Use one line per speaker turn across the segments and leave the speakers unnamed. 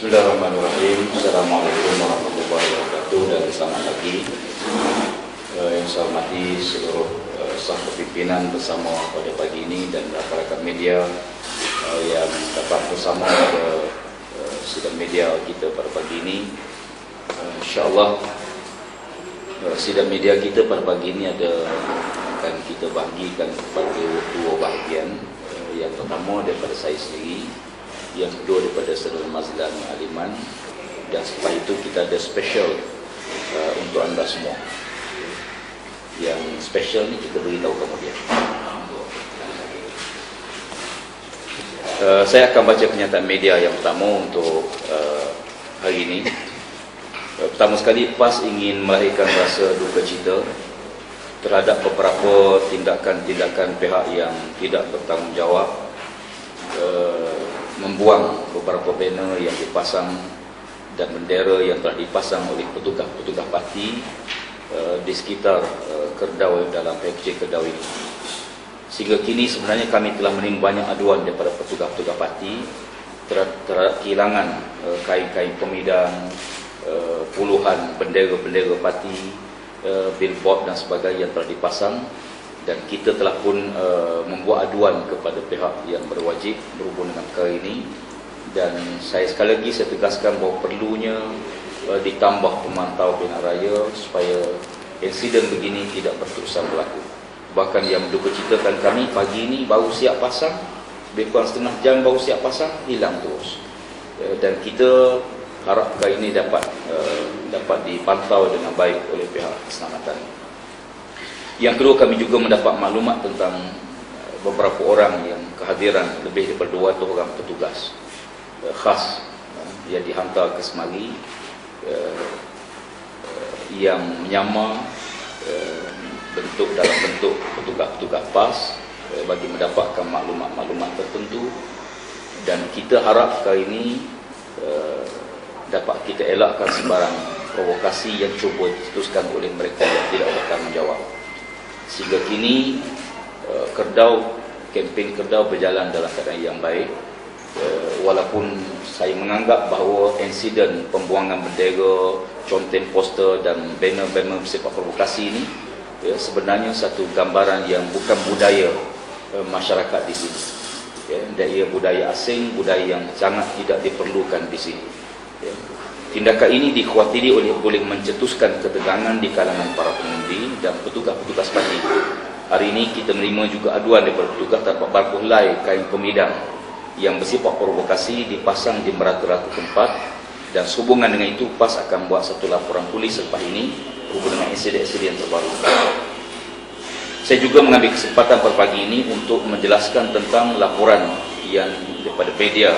Bismillahirrahmanirrahim. Assalamualaikum warahmatullahi wabarakatuh dan selamat pagi. Yang saya hormati seluruh staf pimpinan bersama pada pagi ini dan rakan-rakan media yang dapat bersama pada sidang media kita pada pagi ini. InsyaAllah sidang media kita pada pagi ini akan kita bahagikan kepada dua bahagian. Yang pertama daripada saya sendiri, yang kedua daripada Saudara Mazlan Aliman, dan setelah itu kita ada special untuk anda semua. Yang special ni kita beritahu kemudian. Saya akan baca kenyataan media yang pertama untuk hari ini. Pertama sekali, PAS ingin melahirkan rasa duka cita terhadap beberapa tindakan-tindakan pihak yang tidak bertanggungjawab, membuang beberapa banner yang dipasang dan bendera yang telah dipasang oleh petugas-petugas parti di sekitar Kerbau dalam PKJ Kerbau ini. Sehingga kini sebenarnya kami telah menerima banyak aduan daripada petugas-petugas parti terhadap kehilangan kain-kain pemidang, puluhan bendera-bendera parti, billboard dan sebagainya yang telah dipasang. Dan kita telah pun membuat aduan kepada pihak yang berwajib berhubung dengan perkara ini. Dan saya sekali lagi saya tegaskan bahawa perlunya ditambah pemantau pilihan raya supaya insiden begini tidak berterusan berlaku. Bahkan yang mendukacitakan kami pagi ini baru siap pasang, lebih kurang setengah jam baru siap pasang, hilang terus. Dan kita harap perkara ini dapat dipantau dengan baik oleh pihak keselamatan. Yang kedua, kami juga mendapat maklumat tentang beberapa orang yang kehadiran lebih daripada 200 orang petugas khas yang dihantar ke Semari yang menyamar dalam bentuk petugas-petugas PAS bagi mendapatkan maklumat-maklumat tertentu. Dan kita harap kali ini dapat kita elakkan sebarang provokasi yang cuba diteruskan oleh mereka yang tidak bertanggungjawab. Sehingga kini kempen Kerbau berjalan dalam keadaan yang baik. Walaupun saya menganggap bahawa insiden pembuangan bendera, conteng poster dan banner-banner bersifat provokasi ini sebenarnya satu gambaran yang bukan budaya masyarakat di sini. Dan ia budaya asing, budaya yang sangat tidak diperlukan di sini. Tindakan ini dikhawatiri boleh mencetuskan ketegangan di kalangan para pengundi dan petugas-petugas parti. Hari ini kita menerima juga aduan daripada petugas terdapat beberapa helai kain pemidang yang bersifat provokasi dipasang di merata-rata tempat. Dan sehubungan dengan itu, PAS akan buat satu laporan polis selepas ini berhubung dengan insiden-insiden terbaru. Saya juga mengambil kesempatan pada pagi ini untuk menjelaskan tentang laporan yang daripada media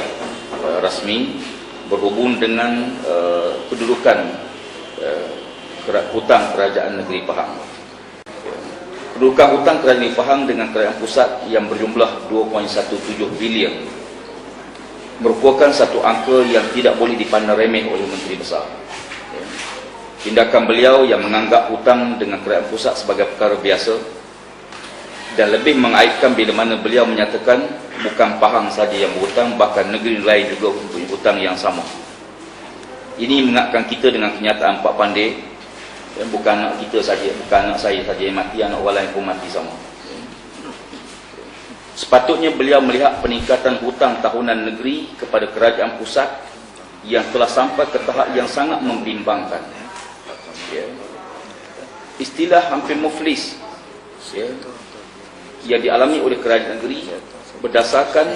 rasmi berhubung dengan kedudukan hutang kerajaan negeri Pahang. Kedudukan hutang kerajaan negeri Pahang dengan kerajaan pusat yang berjumlah 2.17 bilion merupakan satu angka yang tidak boleh dipandang remeh oleh Menteri Besar. Tindakan beliau yang menganggap hutang dengan kerajaan pusat sebagai perkara biasa dan lebih mengaitkan bila mana beliau menyatakan bukan Pahang saja yang berhutang, bahkan negeri lain juga mempunyai hutang yang sama. Ini mengingatkan kita dengan kenyataan Pak Pandey, bukan anak kita saja, bukan anak saya saja yang mati, anak orang lain pun mati sama. Sepatutnya beliau melihat peningkatan hutang tahunan negeri kepada kerajaan pusat yang telah sampai ke tahap yang sangat membimbangkan. Istilah hampir muflis yang dialami oleh kerajaan negeri berdasarkan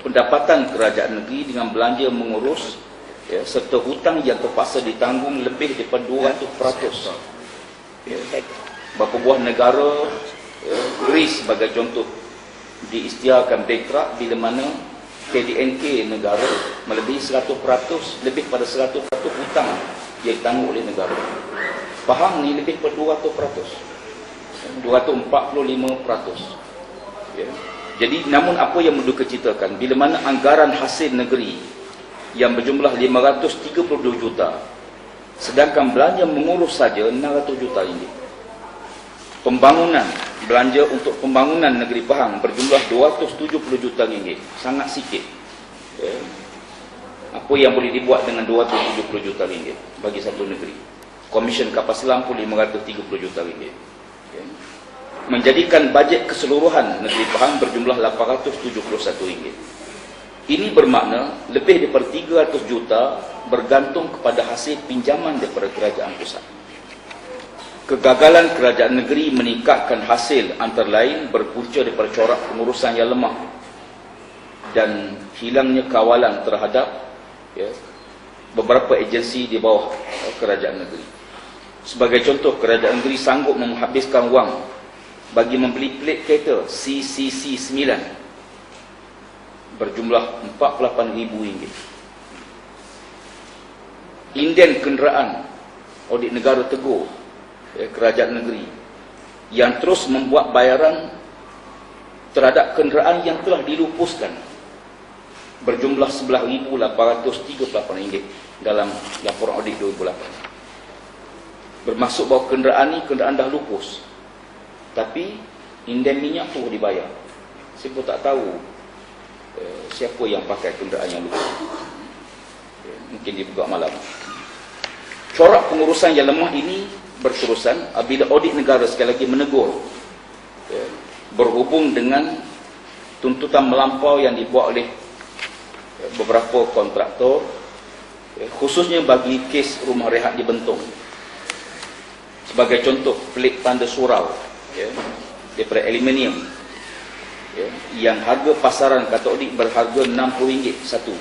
pendapatan kerajaan negeri dengan belanja mengurus serta hutang yang terpaksa ditanggung lebih daripada 200%. Beberapa buah negara, Greece sebagai contoh, diisytiharkan bankrupt bila mana KDNK negara melebihi 100%, lebih pada 100% hutang yang ditanggung oleh negara. Pahang ni lebih daripada 200%, 245%. Jadi namun apa yang mendukacitakan bila mana anggaran hasil negeri yang berjumlah 532 juta, sedangkan belanja mengurus saja 600 juta ringgit. Pembangunan, belanja untuk pembangunan negeri Pahang berjumlah 270 juta ringgit, sangat sikit. Apa yang boleh dibuat dengan 270 juta ringgit bagi satu negeri? Komisen kapal selam pun 530 juta ringgit. Menjadikan bajet keseluruhan negeri Pahang berjumlah 871 ringgit. Ini bermakna lebih daripada 300 juta bergantung kepada hasil pinjaman daripada kerajaan pusat. Kegagalan kerajaan negeri meningkatkan hasil antara lain berpunca daripada corak pengurusan yang lemah dan hilangnya kawalan terhadap beberapa agensi di bawah kerajaan negeri. Sebagai contoh, kerajaan negeri sanggup menghabiskan wang bagi membeli pelik kereta CCC 9 berjumlah RM48,000. Inden kenderaan audit negara tegur kerajaan negeri yang terus membuat bayaran terhadap kenderaan yang telah dilupuskan berjumlah RM11,838 dalam laporan audit 2008. Bermaksud bahawa kenderaan ni kenderaan dah lupus, tapi inden minyak tu dibayar. Saya pun tak tahu siapa yang pakai kenderaan yang lupus. Mungkin dibuka malam. Corak pengurusan yang lemah ini berterusan apabila audit negara sekali lagi menegur berhubung dengan tuntutan melampau yang dibuat oleh beberapa kontraktor, khususnya bagi kes rumah rehat di Bentong. Sebagai contoh, pelik tanda surau daripada aluminium yang harga pasaran kata audit berharga RM60 satu,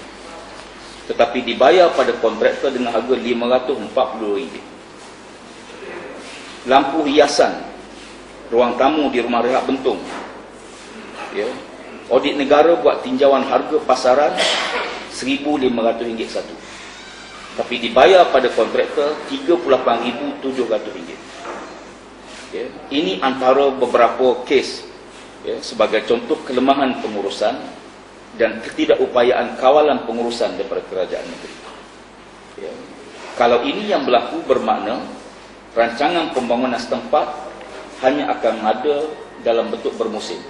tetapi dibayar pada kontraktor dengan harga RM540. Lampu hiasan ruang tamu di rumah rehat Bentong, audit negara buat tinjauan harga pasaran RM1,500 satu, tapi dibayar pada kontraktor RM38,700. Ini antara beberapa kes sebagai contoh kelemahan pengurusan dan ketidakupayaan kawalan pengurusan daripada kerajaan negeri. Kalau ini yang berlaku, bermakna rancangan pembangunan setempat hanya akan ada dalam bentuk bermusim.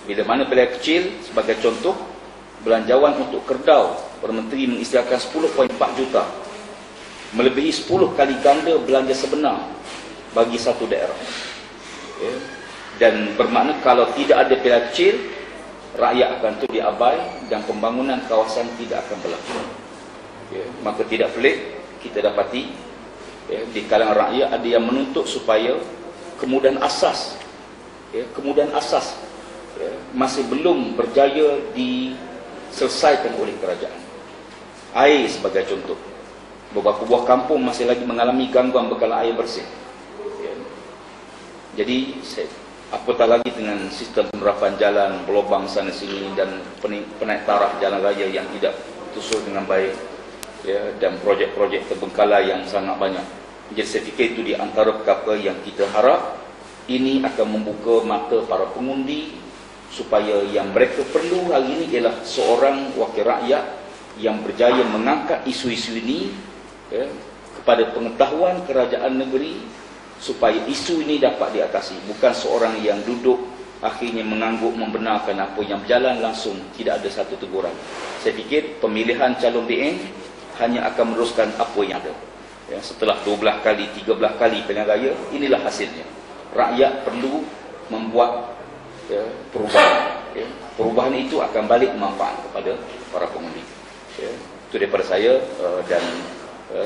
Bila mana pilihan kecil, sebagai contoh, belanjawan untuk Kerdau, Perdana Menteri mengisytiharkan 10.4 juta, melebihi 10 kali ganda belanja sebenar bagi satu daerah. Dan bermakna kalau tidak ada pilihan kecil, rakyat akan tu diabai dan pembangunan kawasan tidak akan berlaku. Maka tidak pelik kita dapati di kalangan rakyat ada yang menuntut supaya kemudahan asas masih belum berjaya diselesaikan oleh kerajaan. Air sebagai contoh, beberapa buah kampung masih lagi mengalami gangguan bekalan air bersih. Jadi apatah lagi dengan sistem penerapan jalan berlubang sana sini dan penaik taraf jalan raya yang tidak tersusun dengan baik, dan projek-projek terbengkalai yang sangat banyak. Jadi saya fikir itu di antara perkara yang kita harap ini akan membuka mata para pengundi supaya yang mereka perlu hari ini ialah seorang wakil rakyat yang berjaya mengangkat isu-isu ini kepada pengetahuan kerajaan negeri supaya isu ini dapat diatasi. Bukan seorang yang duduk akhirnya mengangguk membenarkan apa yang berjalan langsung tidak ada satu teguran. Saya fikir pemilihan calon BN hanya akan meneruskan apa yang ada. Setelah 12 kali, 13 kali pilihan raya, inilah hasilnya. Rakyat perlu membuat perubahan. Perubahan itu akan balik manfaat kepada para pengundi. Itu daripada saya, dan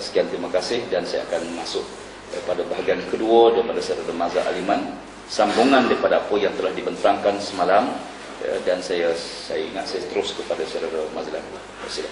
sekian terima kasih, dan saya akan masuk pada bahagian kedua daripada Saudara Mazhar Aliman, sambungan daripada apa yang telah dibentangkan semalam, dan saya ingat saya terus kepada Saudara Mazhar Aliman. Terima kasih.